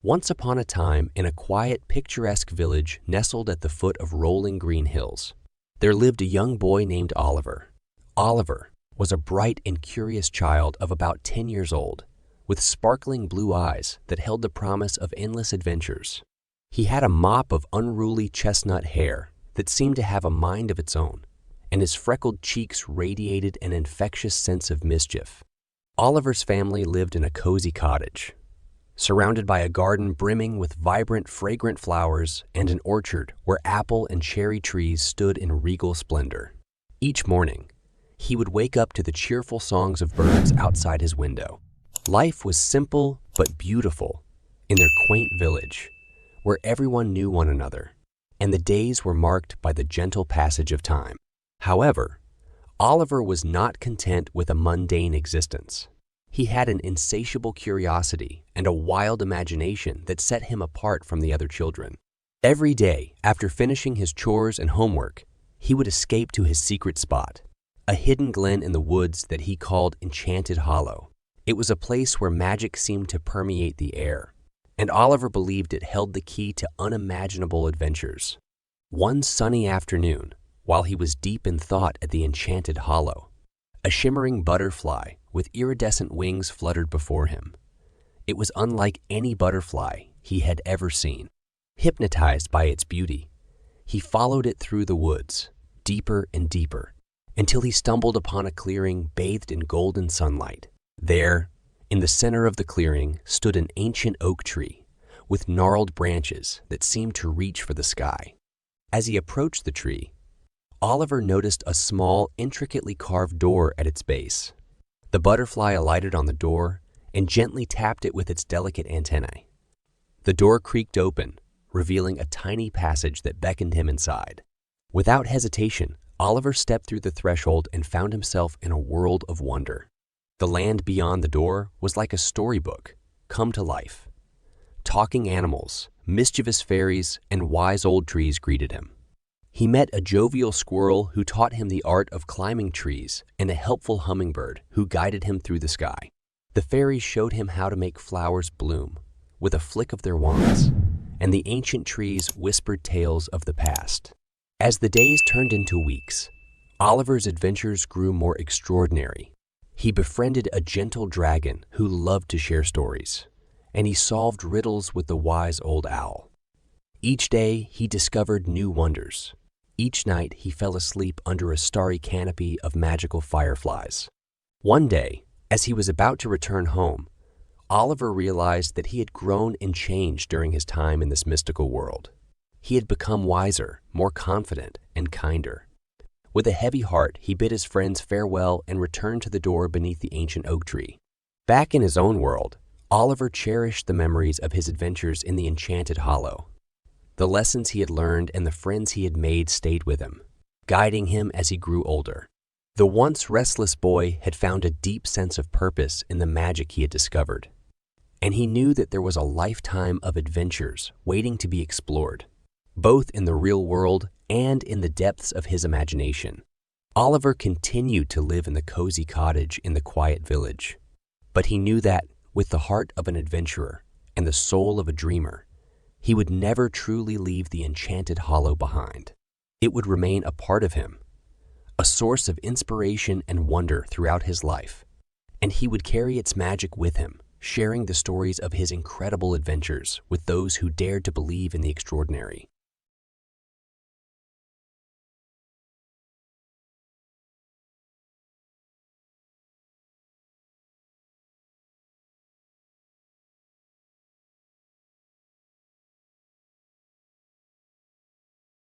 Once upon a time, in a quiet, picturesque village nestled at the foot of rolling green hills, there lived a young boy named Oliver. Oliver was a bright and curious child of about 10 years old, with sparkling blue eyes that held the promise of endless adventures. He had a mop of unruly chestnut hair that seemed to have a mind of its own, and his freckled cheeks radiated an infectious sense of mischief. Oliver's family lived in a cozy cottage, surrounded by a garden brimming with vibrant, fragrant flowers and an orchard where apple and cherry trees stood in regal splendor. Each morning, he would wake up to the cheerful songs of birds outside his window. Life was simple but beautiful in their quaint village, where everyone knew one another, and the days were marked by the gentle passage of time. However, Oliver was not content with a mundane existence. He had an insatiable curiosity and a wild imagination that set him apart from the other children. Every day, after finishing his chores and homework, he would escape to his secret spot, a hidden glen in the woods that he called Enchanted Hollow. It was a place where magic seemed to permeate the air, and Oliver believed it held the key to unimaginable adventures. One sunny afternoon, while he was deep in thought at the Enchanted Hollow, a shimmering butterfly with iridescent wings fluttered before him. It was unlike any butterfly he had ever seen. Hypnotized by its beauty, he followed it through the woods, deeper and deeper, until he stumbled upon a clearing bathed in golden sunlight. There, in the center of the clearing, stood an ancient oak tree with gnarled branches that seemed to reach for the sky. As he approached the tree, Oliver noticed a small, intricately carved door at its base. The butterfly alighted on the door and gently tapped it with its delicate antennae. The door creaked open, revealing a tiny passage that beckoned him inside. Without hesitation, Oliver stepped through the threshold and found himself in a world of wonder. The land beyond the door was like a storybook, come to life. Talking animals, mischievous fairies, and wise old trees greeted him. He met a jovial squirrel who taught him the art of climbing trees and a helpful hummingbird who guided him through the sky. The fairies showed him how to make flowers bloom with a flick of their wands, and the ancient trees whispered tales of the past. As the days turned into weeks, Oliver's adventures grew more extraordinary. He befriended a gentle dragon who loved to share stories, and he solved riddles with the wise old owl. Each day, he discovered new wonders. Each night, he fell asleep under a starry canopy of magical fireflies. One day, as he was about to return home, Oliver realized that he had grown and changed during his time in this mystical world. He had become wiser, more confident, and kinder. With a heavy heart, he bid his friends farewell and returned to the door beneath the ancient oak tree. Back in his own world, Oliver cherished the memories of his adventures in the Enchanted Hollow. The lessons he had learned and the friends he had made stayed with him, guiding him as he grew older. The once restless boy had found a deep sense of purpose in the magic he had discovered, and he knew that there was a lifetime of adventures waiting to be explored, both in the real world and in the depths of his imagination. Oliver continued to live in the cozy cottage in the quiet village, but he knew that, with the heart of an adventurer and the soul of a dreamer, he would never truly leave the Enchanted Hollow behind. It would remain a part of him, a source of inspiration and wonder throughout his life, and he would carry its magic with him, sharing the stories of his incredible adventures with those who dared to believe in the extraordinary.